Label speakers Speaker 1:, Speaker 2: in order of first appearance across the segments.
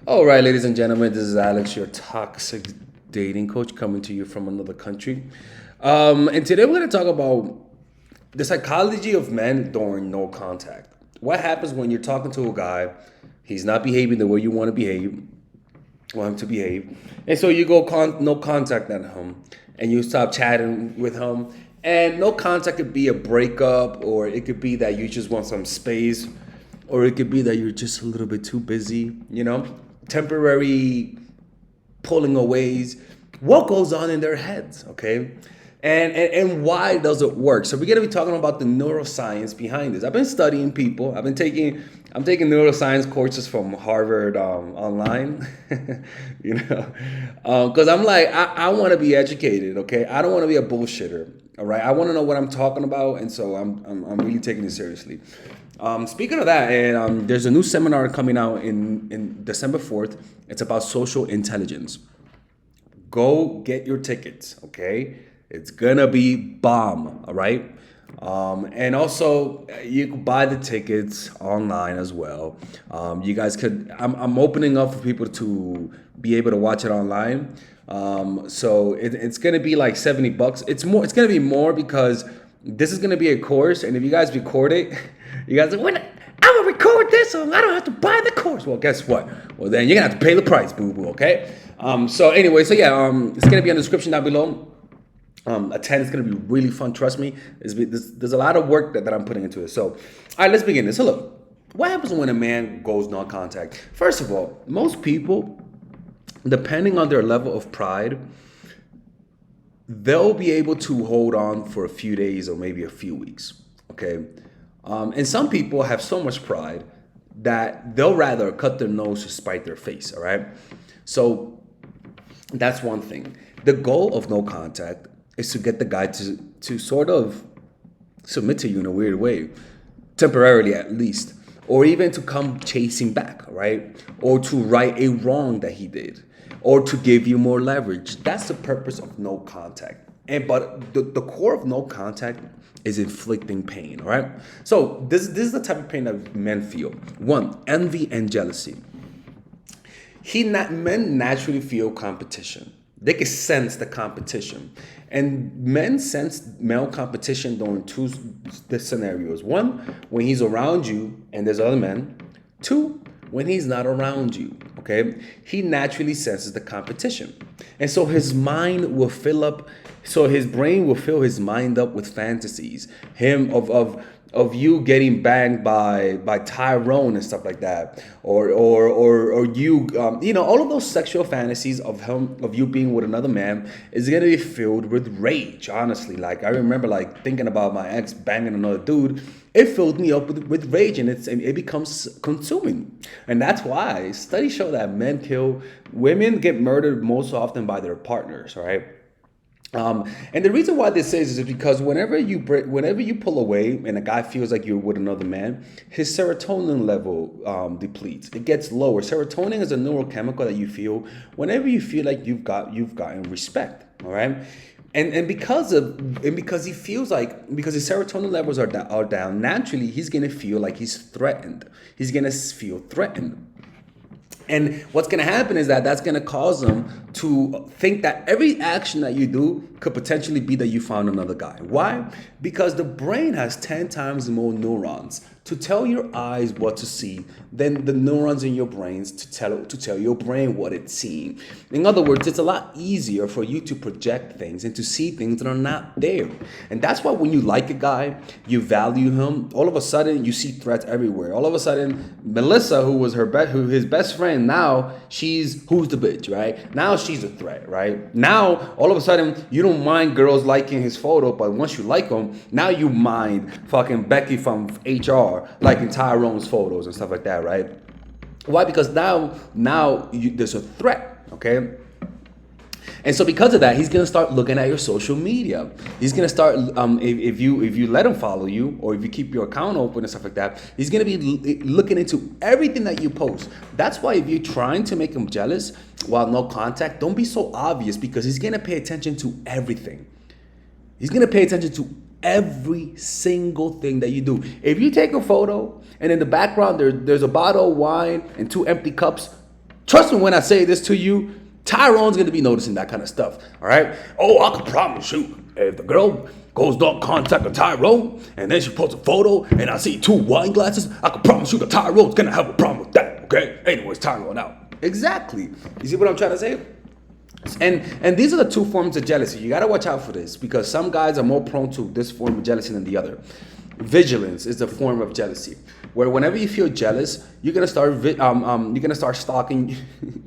Speaker 1: All right, ladies and gentlemen, this is Alex, your toxic dating coach, coming to you from another country. And today we're going to talk about the psychology of men during no contact. What happens when you're talking to a guy, he's not behaving the way you want him to behave, and so you go no contact at him, and you stop chatting with him, and no contact could be a breakup, or it could be that you just want some space, or it could be that you're just a little bit too busy, temporary pulling aways. What goes on in their heads, okay? And why does it work? So we're gonna be talking about the neuroscience behind this. I've been studying people. I'm taking neuroscience courses from Harvard online, because I'm like I want to be educated, okay? I don't want to be a bullshitter, all right? I want to know what I'm talking about, and so I'm really taking it seriously. Speaking of that, and there's a new seminar coming out in December 4th. It's about social intelligence. Go get your tickets, okay? It's gonna be bomb, all right? And also, you can buy the tickets online as well. You guys could. I'm opening up for people to be able to watch it online. So it's gonna be like $70. It's more. It's gonna be more because this is gonna be a course, and if you guys record it, you guys are like, when I'm gonna record this, so I don't have to buy the course. Well, guess what? Well, then you're gonna have to pay the price, boo boo. Okay. So anyway, it's gonna be in the description down below. Attend. It's going to be really fun. Trust me. There's a lot of work that I'm putting into it. So, all right, let's begin this. So, look, what happens when a man goes no contact? First of all, most people, depending on their level of pride, they'll be able to hold on for a few days or maybe a few weeks. Okay. And some people have so much pride that they'll rather cut their nose to spite their face. All right. So, that's one thing. The goal of no contact is to get the guy to sort of submit to you in a weird way, temporarily at least, or even to come chasing back, right? Or to right a wrong that he did, or to give you more leverage. That's the purpose of no contact. But the core of no contact is inflicting pain, all right? So this is the type of pain that men feel. One, envy and jealousy. Men naturally feel competition. They can sense the competition. And men sense male competition during two scenarios. One, when he's around you and there's other men. Two, when he's not around you, okay? He naturally senses the competition. And so his mind will his brain will fill his mind up with fantasies. Of you getting banged by Tyrone and stuff like that, or you, all of those sexual fantasies of you being with another man is gonna be filled with rage. Honestly, like I remember like thinking about my ex banging another dude. It filled me up with rage, and it becomes consuming, and that's why studies show that women get murdered most often by their partners. All right. And the reason why this is because whenever you pull away and a guy feels like you're with another man, his serotonin level depletes. It gets lower. Serotonin is a neurochemical that you feel whenever you feel like you've gotten respect. All right, and because he feels like, because his serotonin levels are down, naturally he's gonna feel like he's threatened. He's gonna feel threatened. And what's going to happen is that's going to cause them to think that every action that you do could potentially be that you found another guy. Why? Because the brain has 10 times more neurons to tell your eyes what to see than the neurons in your brains to tell your brain what it's seeing. In other words, it's a lot easier for you to project things and to see things that are not there. And that's why when you like a guy, you value him, all of a sudden you see threats everywhere. All of a sudden, Melissa, who was his best friend, now who's the bitch, right? Now she's a threat, right? Now, all of a sudden, you don't mind girls liking his photo, but once you like him, now you mind fucking Becky from HR liking Tyrone's photos and stuff like that, right? Why? Because now there's a threat, okay? And so because of that, he's gonna start looking at your social media. He's gonna start if you let him follow you, or if you keep your account open and stuff like that, he's gonna be looking into everything that you post. That's why if you're trying to make him jealous while no contact, don't be so obvious, because he's gonna pay attention to everything. He's gonna pay attention to every single thing that you do. If you take a photo and in the background there's a bottle of wine and two empty cups, Trust me when I say this to you, Tyrone's gonna be noticing that kind of stuff. All right. Oh, I can promise you, if the girl goes don't contact with Tyrone, and then she posts a photo, and I see 2 wine glasses, I can promise you that Tyrone's gonna have a problem with that. Okay. Anyways, Tyrone out. Exactly. You see what I'm trying to say? And these are the 2 forms of jealousy. You gotta watch out for this because some guys are more prone to this form of jealousy than the other. Vigilance is a form of jealousy, where whenever you feel jealous, you're gonna start stalking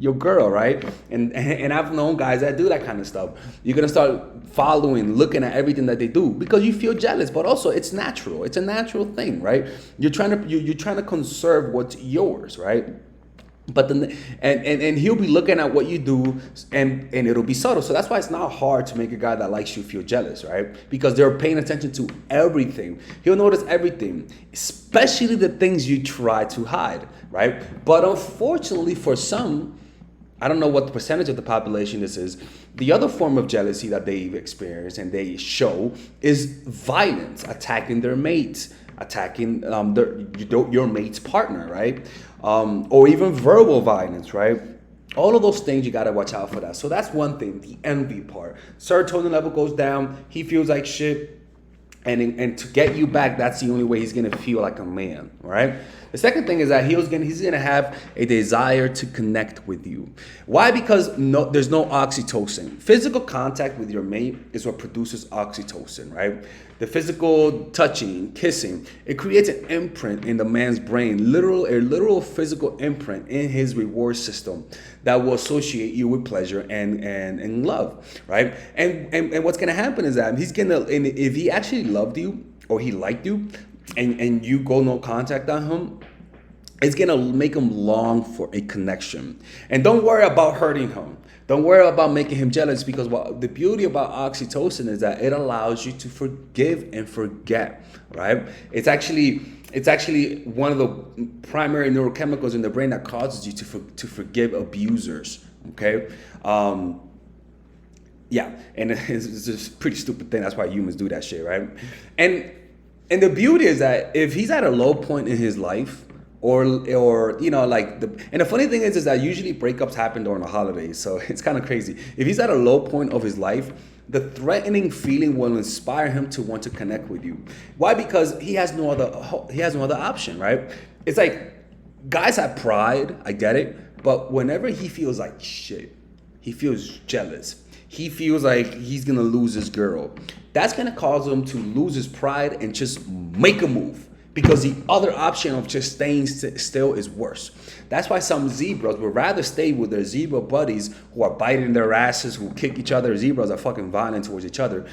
Speaker 1: your girl, right? And I've known guys that do that kind of stuff. You're gonna start following, looking at everything that they do because you feel jealous. But also, it's natural. It's a natural thing, right? You're trying to conserve what's yours, right? But then, and he'll be looking at what you do, and it'll be subtle. So that's why it's not hard to make a guy that likes you feel jealous, right? Because they're paying attention to everything. He'll notice everything, especially the things you try to hide, right? But unfortunately, for some, I don't know what the percentage of the population this is. The other form of jealousy that they've experienced and they show is violence, attacking their mates, attacking your mate's partner, right? Or even verbal violence, right? All of those things, you got to watch out for that. So that's one thing, the envy part. Serotonin level goes down. He feels like shit. And to get you back, that's the only way he's going to feel like a man, right? The second thing is that he's going to have a desire to connect with you. Why? Because there's no oxytocin. Physical contact with your mate is what produces oxytocin, right? The physical touching, kissing, it creates an imprint in the man's brain, a literal physical imprint in his reward system that will associate you with pleasure and love, right? And what's going to happen is that if he actually loved you or he liked you and you go no contact on him, it's going to make him long for a connection. And don't worry about hurting him. Don't worry about making him jealous, because the beauty about oxytocin is that it allows you to forgive and forget, right? It's actually one of the primary neurochemicals in the brain that causes you to forgive abusers, okay? Yeah, and it's a pretty stupid thing. That's why humans do that shit, right? And the beauty is that if he's at a low point in his life, or and the funny thing is that usually breakups happen during the holidays, so it's kind of crazy. If he's at a low point of his life, the threatening feeling will inspire him to want to connect with you. Why? Because he has no other option, right? It's like guys have pride, I get it, but whenever he feels like shit, he feels jealous, he feels like he's gonna lose his girl, that's gonna cause him to lose his pride and just make a move. Because the other option of just staying still is worse. That's why some zebras would rather stay with their zebra buddies who are biting their asses, who kick each other. Zebras are fucking violent towards each other.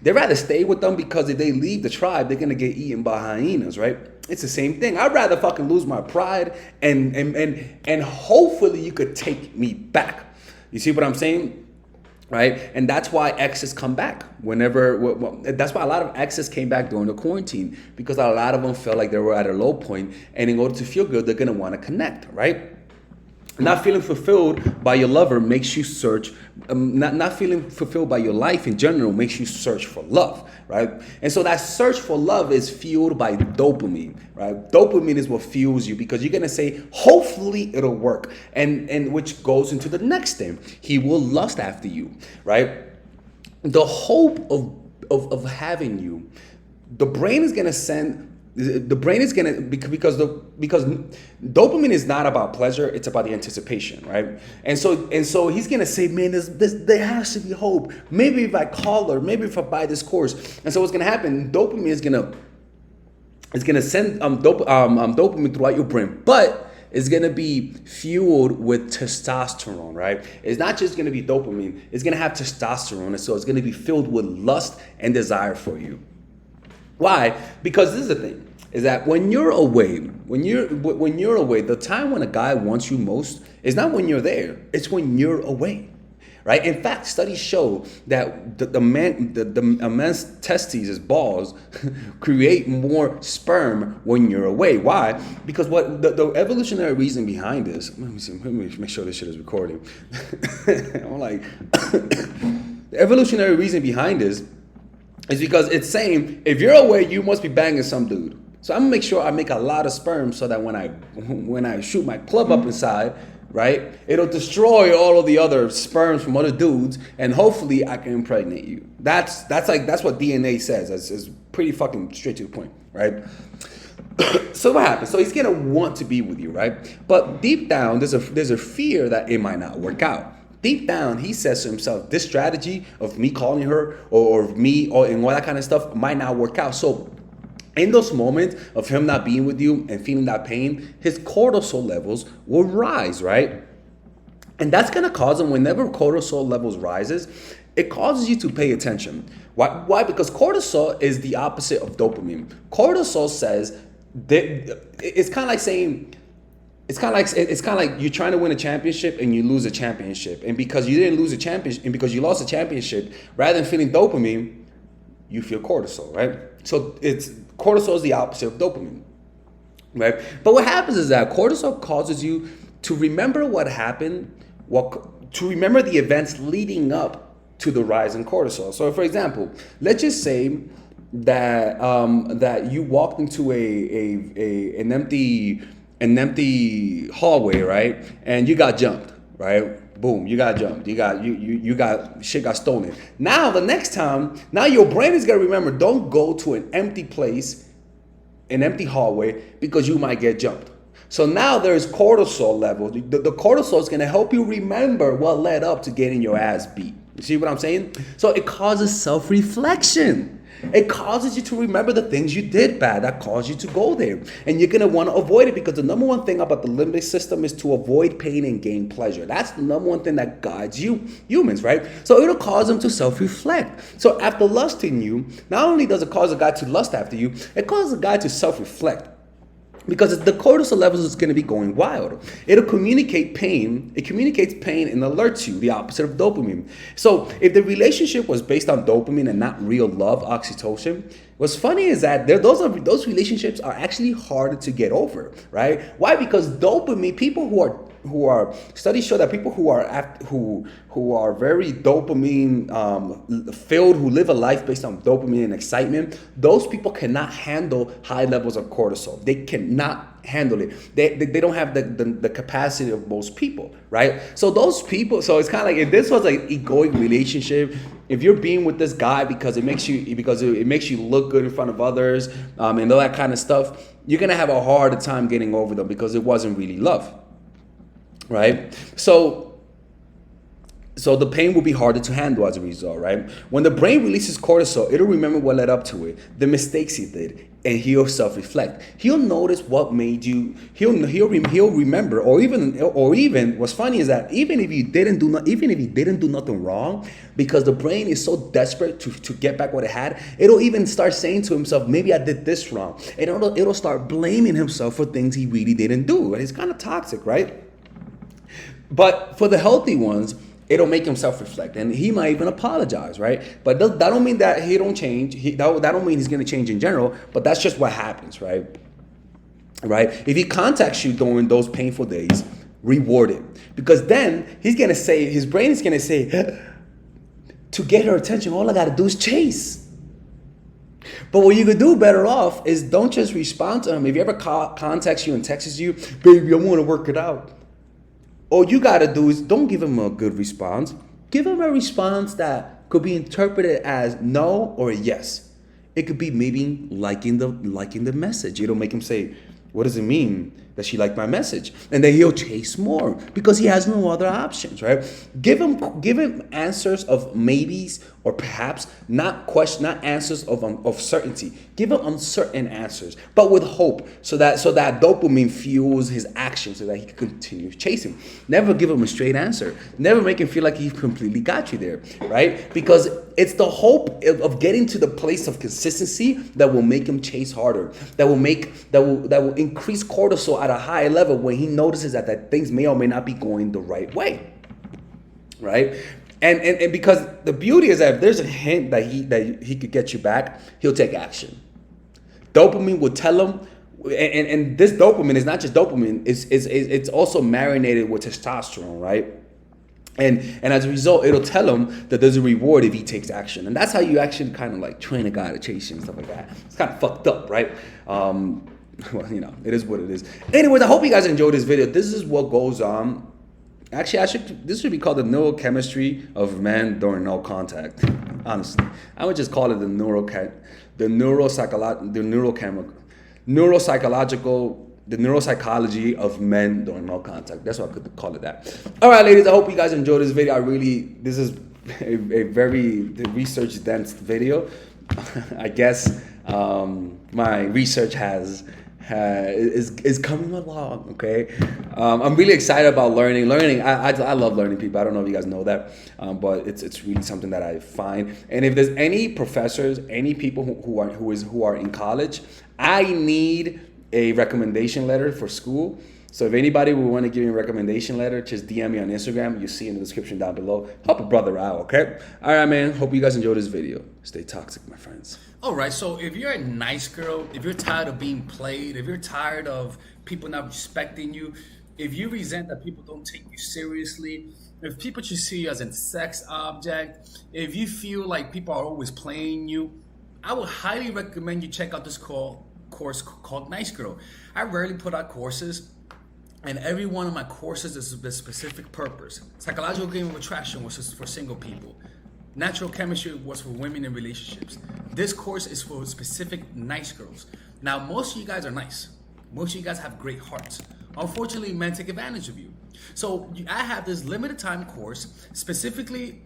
Speaker 1: They'd rather stay with them because if they leave the tribe, they're gonna get eaten by hyenas, right? It's the same thing. I'd rather fucking lose my pride and hopefully you could take me back. You see what I'm saying? Right? And that's why exes come back that's why a lot of exes came back during the quarantine, because a lot of them felt like they were at a low point, and in order to feel good, they're going to want to connect, right? Not feeling fulfilled by your lover makes you search, not feeling fulfilled by your life in general makes you search for love, right? And so that search for love is fueled by dopamine, right? Dopamine is what fuels you, because you're going to say, hopefully it'll work. And which goes into the next thing. He will lust after you, right? The hope of having you, the brain is going to because dopamine is not about pleasure, it's about the anticipation, right? And so he's gonna say, man, there has to be hope. Maybe if I call her, maybe if I buy this course. And so what's gonna happen? Dopamine is gonna send dopamine throughout your brain, but it's gonna be fueled with testosterone, right? It's not just gonna be dopamine; it's gonna have testosterone, and so it's gonna be filled with lust and desire for you. Why? Because this is the thing, is that when you're away, the time when a guy wants you most is not when you're there, it's when you're away, right? In fact, studies show that a man's testes, his balls, create more sperm when you're away. Why? Because what the evolutionary reason behind this, let me make sure this shit is recording. I'm like, the evolutionary reason behind this is because it's saying, if you're away, you must be banging some dude. So I'm gonna make sure I make a lot of sperm so that when I shoot my club up inside, right? It'll destroy all of the other sperms from other dudes, and hopefully I can impregnate you. That's what DNA says. It's pretty fucking straight to the point, right? So what happens? So he's gonna want to be with you, right? But deep down, there's a fear that it might not work out. Deep down, he says to himself, this strategy of me calling her or me and all that kind of stuff might not work out. So in those moments of him not being with you and feeling that pain, his cortisol levels will rise, right? And that's gonna cause him, whenever cortisol levels rises, it causes you to pay attention. Why? Because cortisol is the opposite of dopamine. Cortisol says that it's kind of like saying, it's kind of like you're trying to win a championship and you lose a championship, and because you didn't lose a championship and because you lost a championship, rather than feeling dopamine, you feel cortisol, right? So cortisol is the opposite of dopamine, right? But what happens is that cortisol causes you to remember what happened, to remember the events leading up to the rise in cortisol. So, for example, let's just say that that you walked into an empty hallway, right? And you got jumped, right? Boom, you got jumped. You got shit got stolen. Now the next time, now your brain is gonna remember, don't go to an empty place, an empty hallway, because you might get jumped. So now there's cortisol levels. The cortisol is gonna help you remember what led up to getting your ass beat. You see what I'm saying? So it causes self-reflection. It causes you to remember the things you did bad that caused you to go there. And you're going to want to avoid it, because the number one thing about the limbic system is to avoid pain and gain pleasure. That's the number one thing that guides humans, right? So it'll cause them to self-reflect. So after lusting you, not only does it cause a guy to lust after you, it causes a guy to self-reflect. Because the cortisol levels is going to be going wild. It'll communicate pain. It communicates pain and alerts you, the opposite of dopamine. So if the relationship was based on dopamine and not real love, oxytocin, what's funny is that those relationships are actually harder to get over, right? Why? Because dopamine, people who are studies show that people who are very dopamine filled, who live a life based on dopamine and excitement, those people cannot handle high levels of cortisol. They cannot handle it. They don't have the capacity of most people, right? So those people, so it's kind of like, if this was an egoic relationship, if you're being with this guy because it makes you look good in front of others, and all that kind of stuff, you're gonna have a harder time getting over them, because it wasn't really love. Right? So the pain will be harder to handle as a result, right? When the brain releases cortisol, it'll remember what led up to it, the mistakes he did, and he'll self-reflect. He'll notice what made you. He'll remember, or even what's funny is that even if he didn't do nothing wrong, because the brain is so desperate to get back what it had, it'll even start saying to himself, maybe I did this wrong, and it'll start blaming himself for things he really didn't do, and it's kind of toxic, right? But for the healthy ones, it'll make him self-reflect, and he might even apologize, right? But that don't mean that he don't change. That don't mean he's going to change in general, but that's just what happens, right? Right? If he contacts you during those painful days, reward it, because then his brain is going to say, to get her attention, all I got to do is chase. But what you could do better off is don't just respond to him. If he ever contacts you and texts you, baby, I want to work it out, all you got to do is don't give him a good response. Give him a response that could be interpreted as no or yes. It could be maybe liking the message. It'll make him say, what does it mean that she liked my message? And then he'll chase more, because he has no other options, right? Give him answers of maybes, or perhaps not answers of certainty. Give him uncertain answers, but with hope, so that dopamine fuels his action, so that he can continue chasing. Never give him a straight answer. Never make him feel like he completely got you there, right? Because it's the hope of getting to the place of consistency that will make him chase harder. That will increase cortisol at a high level when he notices that things may or may not be going the right way, right? And because the beauty is that if there's a hint that he could get you back, he'll take action. Dopamine will tell him, and this dopamine is not just dopamine, it's also marinated with testosterone, right? And as a result, it'll tell him that there's a reward if he takes action. And that's how you actually kind of like train a guy to chase you and stuff like that. It's kind of fucked up, right? Well, it is what it is. Anyways, I hope you guys enjoyed this video. This is what goes on Actually, this should be called the neurochemistry of men during no contact. Honestly, I would just call it the neuropsychology of men during no contact. That's what I could call it that. All right, ladies, I hope you guys enjoyed this video. This is a very research dense video. I guess my research is coming along. Okay, I'm really excited about learning. I love learning people. I don't know if you guys know that, but it's really something that I find. And if there's any professors, any people who are in college, I need a recommendation letter for school. So if anybody would want to give me a recommendation letter, just DM me on Instagram. You see in the description down below. Help a brother out, okay? All right, man. Hope you guys enjoyed this video. Stay toxic, my friends.
Speaker 2: All right, so if you're a nice girl, if you're tired of being played, if you're tired of people not respecting you, if you resent that people don't take you seriously, if people just see you as a sex object, if you feel like people are always playing you, I would highly recommend you check out this course called Nice Girl. I rarely put out courses, and every one of my courses is a specific purpose. Psychological game of attraction was for single people. Natural chemistry was for women in relationships. This course is for specific nice girls. Now, most of you guys are nice. Most of you guys have great hearts. Unfortunately, men take advantage of you. So I have this limited time course. Specifically,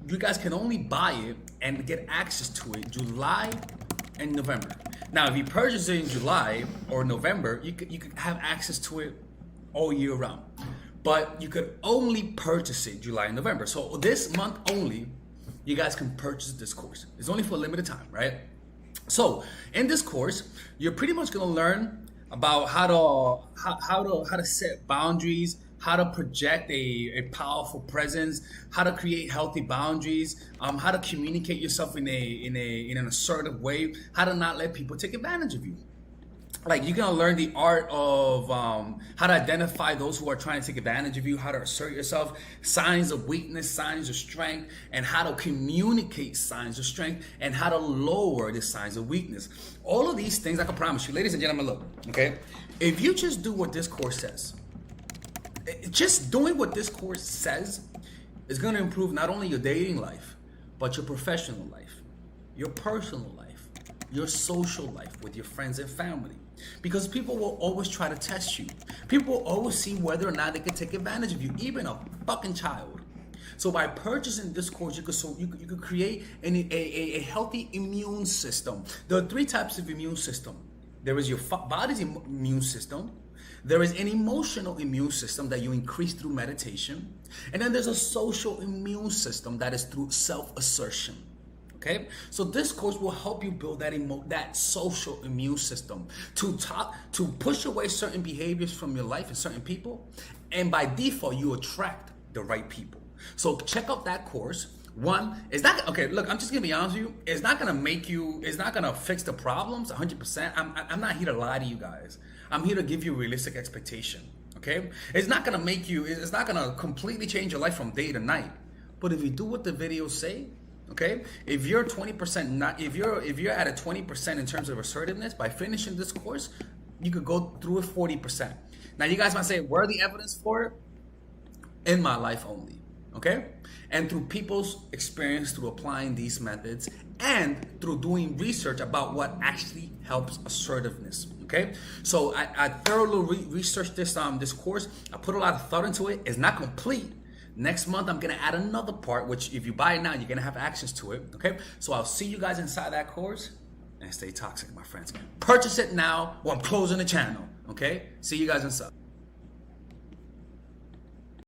Speaker 2: you guys can only buy it and get access to it July and November. Now, if you purchase it in July or November, you could have access to it all year round. But you could only purchase it July and November. So this month only, you guys can purchase this course. It's only for a limited time, right? So in this course, you're pretty much gonna learn about how to set boundaries, how to project a powerful presence, how to create healthy boundaries, how to communicate yourself in an assertive way, how to not let people take advantage of you. Like, you're gonna learn the art of how to identify those who are trying to take advantage of you, how to assert yourself, signs of weakness, signs of strength, and how to communicate signs of strength, and how to lower the signs of weakness. All of these things, I can promise you, ladies and gentlemen, look, okay? If you just do what this course says, just doing what this course says is gonna improve not only your dating life, but your professional life, your personal life, your social life with your friends and family. Because people will always try to test you. People will always see whether or not they can take advantage of you, even a fucking child. So by purchasing this course, you could create a healthy immune system. There are 3 types of immune system. There is your body's immune system. There is an emotional immune system that you increase through meditation. And then there's a social immune system that is through self-assertion. Okay, so this course will help you build that social immune system to push away certain behaviors from your life and certain people, and by default you attract the right people. So check out that course. One, it's not okay. Look, I'm just gonna be honest with you. It's not gonna fix the problems 100%. I'm not here to lie to you guys. I'm here to give you a realistic expectation. Okay, it's not gonna completely change your life from day to night. But if you do what the videos say. Okay, if you're 20% if you're at a 20% in terms of assertiveness, by finishing this course, you could go through it 40%. Now you guys might say, where are the evidence for it? In my life only. Okay, and through people's experience, through applying these methods, and through doing research about what actually helps assertiveness. Okay, so I thoroughly researched this course. I put a lot of thought into it. It's not complete. Next month, I'm going to add another part, which if you buy it now, you're going to have access to it, okay? So I'll see you guys inside that course, and stay toxic, my friends. Purchase it now, or I'm closing the channel, okay? See you guys inside.